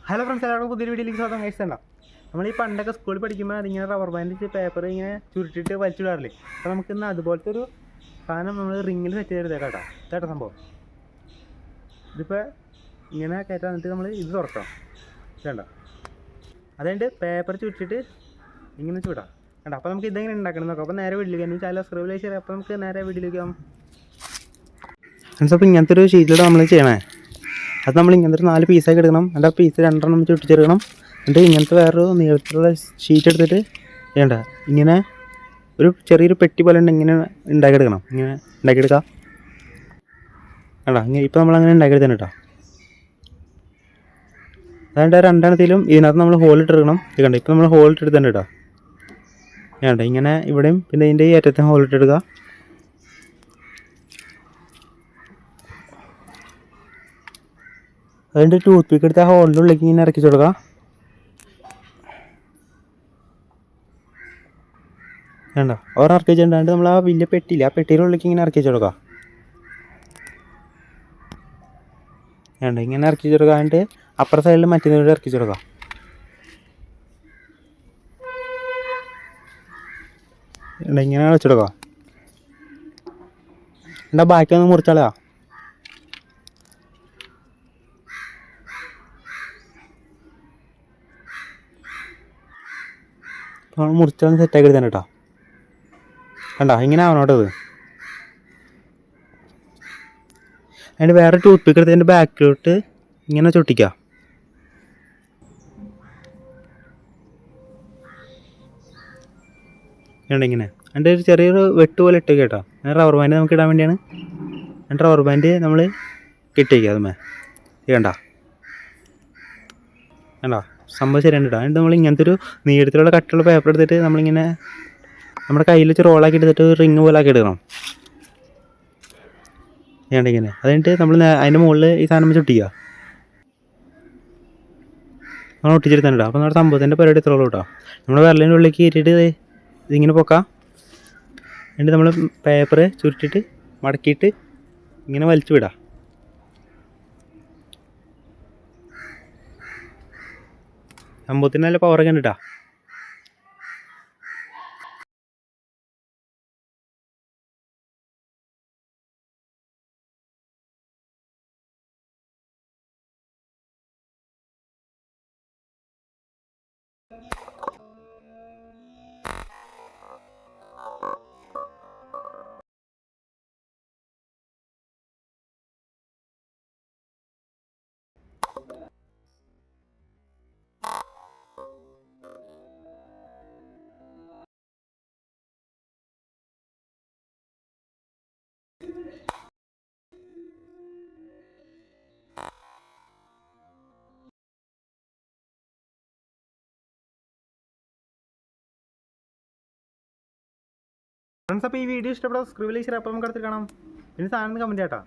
Hello friends, എല്ലാവർക്കും പുതിയൊരു വീഡിയോയിലേക്ക് സ്വാഗതം. കഴിച്ചിട്ടുണ്ടോ? നമ്മൾ ഈ പണ്ടൊക്കെ സ്കൂളിൽ പഠിക്കുമ്പോൾ അതിങ്ങനെ റബ്ബർ ബാൻഡ് പേപ്പർ ഇങ്ങനെ ചുരുട്ടിട്ട് വലിച്ചിടാറില്ലേ? അപ്പോൾ നമുക്കിന്ന് അതുപോലത്തെ ഒരു സാധനം നമ്മൾ റിങ്ങിൽ സെറ്റ് ചെയ്തെടുത്തേക്കാം കേട്ടോ. കേട്ടോ സംഭവം ഇതിപ്പോൾ ഇങ്ങനെ കയറ്റാൻ എന്നിട്ട് നമ്മൾ ഇത് തുറക്കണം വേണ്ട. അതുകൊണ്ട് പേപ്പർ ചുരുട്ടിട്ട് ഇങ്ങനെ ചൂടാം കേട്ടോ. അപ്പോൾ നമുക്ക് ഇതെങ്ങനെ ഉണ്ടാക്കണം നോക്കാം. അപ്പോൾ നേരെ വീട്ടിലേക്ക് തന്നെ ചാനൽ സബ്സ്ക്രൈബ് ചെയ്യാം. അപ്പോൾ നമുക്ക് നേരെ വീട്ടിലേക്ക് പോകാം ഫ്രണ്ട്സ്. അപ്പോൾ ഇങ്ങനത്തെ ഒരു ഷീറ്റിലൂടെ നമ്മൾ ചെയ്യണേ. അത് നമ്മൾ ഇങ്ങനത്തെ ഒരു 4 പീസാക്കി എടുക്കണം. അതിൻ്റെ ആ പീസ് 2 ചുട്ടിച്ചെടുക്കണം. എന്നിട്ട് ഇങ്ങനത്തെ വേറൊരു നീളത്തിലുള്ള ഷീറ്റ് എടുത്തിട്ട് വേണ്ട ഇങ്ങനെ ഒരു ചെറിയൊരു പെട്ടി പോലെ ഉണ്ട്, ഇങ്ങനെ ഉണ്ടാക്കിയെടുക്കണം. ഇങ്ങനെ ഉണ്ടാക്കിയെടുക്കാം കേട്ടോ. ഇങ്ങനെ ഇപ്പോൾ നമ്മളങ്ങനെ ഉണ്ടാക്കിയെടുത്തന്നെ കേട്ടോ. അതുകൊണ്ട് 2 ഇതിനകത്ത് നമ്മൾ ഹോൾ ഇട്ടെടുക്കണം. ഇത് കണ്ടോ, ഇപ്പോൾ നമ്മൾ ഹോൾ ഇട്ടെടുത്തന്നെ കേട്ടോ. വേണ്ട ഇങ്ങനെ ഇവിടെയും പിന്നെ ഇതിൻ്റെ ഈ അറ്റത്തെ ഹോൾ ഇട്ടെടുക്കുക. അതിൻ്റെ ടൂത്ത് പിക്ക് എടുത്ത് ആ ഹോളിൻ്റെ ഉള്ളിലേക്ക് ഇങ്ങനെ ഇറക്കി കൊടുക്കുക. വേണ്ട ഇറക്കി വെച്ചിട്ടുണ്ടാണ്ട് നമ്മൾ ആ വലിയ പെട്ടിയില്ല, ആ പെട്ടിയുടെ ഉള്ളിലേക്ക് ഇങ്ങനെ ഇറക്കി കൊടുക്കുക. വേണ്ട ഇങ്ങനെ ഇറക്കി കൊടുക്കാണ്ട് അപ്പുറ സൈഡിൽ മറ്റേതോടെ ഇറക്കി കൊടുക്കുക. വേണ്ട ഇങ്ങനെ വെച്ചെടുക്കുക. എന്താ ബാക്കി ഒന്ന് മുറിച്ചാളാ. മുറിച്ചാൽ സെറ്റാക്കി എടുത്തന്നെ കേട്ടോ. കണ്ട ഇങ്ങനെ ആവണോട്ടത്. അതിൻ്റെ വേറെ ടൂത്ത് പിക്ക് എടുത്ത് അതിൻ്റെ ബാക്കിലോട്ട് ഇങ്ങനെ ചൊട്ടിക്കുക. വേണ്ട ഇങ്ങനെ അതിൻ്റെ ഒരു ചെറിയൊരു വെട്ട് പോലെ ഇട്ട് കേട്ടോ. അങ്ങനെ റബ്ബർ ബാൻഡ് നമുക്ക് ഇടാൻ വേണ്ടിയാണ്. എന്നിട്ട് റബ്ബർ ബാൻഡ് നമ്മൾ കിട്ടിയേക്കുക അതുമേ. വേണ്ട വേണ്ട സംഭവം ശരിയാണ് കേട്ടോ. എന്നിട്ട് നമ്മൾ ഇങ്ങനത്തെ ഒരു നീളത്തിലുള്ള കട്ടുള്ള പേപ്പർ എടുത്തിട്ട് നമ്മളിങ്ങനെ നമ്മുടെ കയ്യിൽ വെച്ച് റോളാക്കി എടുത്തിട്ട് റിങ് പോലെ ആക്കി എടുക്കണം. വേണ്ട ഇങ്ങനെ. അത് കഴിഞ്ഞിട്ട് നമ്മൾ അതിൻ്റെ മുകളിൽ ഈ സാധനം വെച്ച് ഒട്ടിക്കുക. നമ്മൾ ഒട്ടിച്ചെടുത്താൻ കേട്ടോ. അപ്പോൾ നമ്മുടെ സംഭവത്തിൻ്റെ പരിപാടി എത്രയുള്ളൂ കേട്ടോ. നമ്മൾ വിരലിൻ്റെ ഉള്ളിലേക്ക് കയറ്റിയിട്ട് ഇതിങ്ങനെ പൊക്കാം. എന്നിട്ട് നമ്മൾ പേപ്പർ ചുരുട്ടിയിട്ട് മടക്കിയിട്ട് ഇങ്ങനെ വലിച്ചു വിടാം. സംഭവത്തിന് നല്ല പവറൊക്കെ ഉണ്ട് കേട്ടോ. ഫ്രണ്ട്സ്, അപ്പോൾ ഈ വീഡിയോ ഇഷ്ടപ്പെടാം സബ്സ്ക്രൈബ് ചെയ്യുക. അപ്പോൾ നമുക്ക് അടുത്ത് കാണാം. പിന്നെ സാധനം കമൻറ്റ് ചെയ്യാം കേട്ടോ.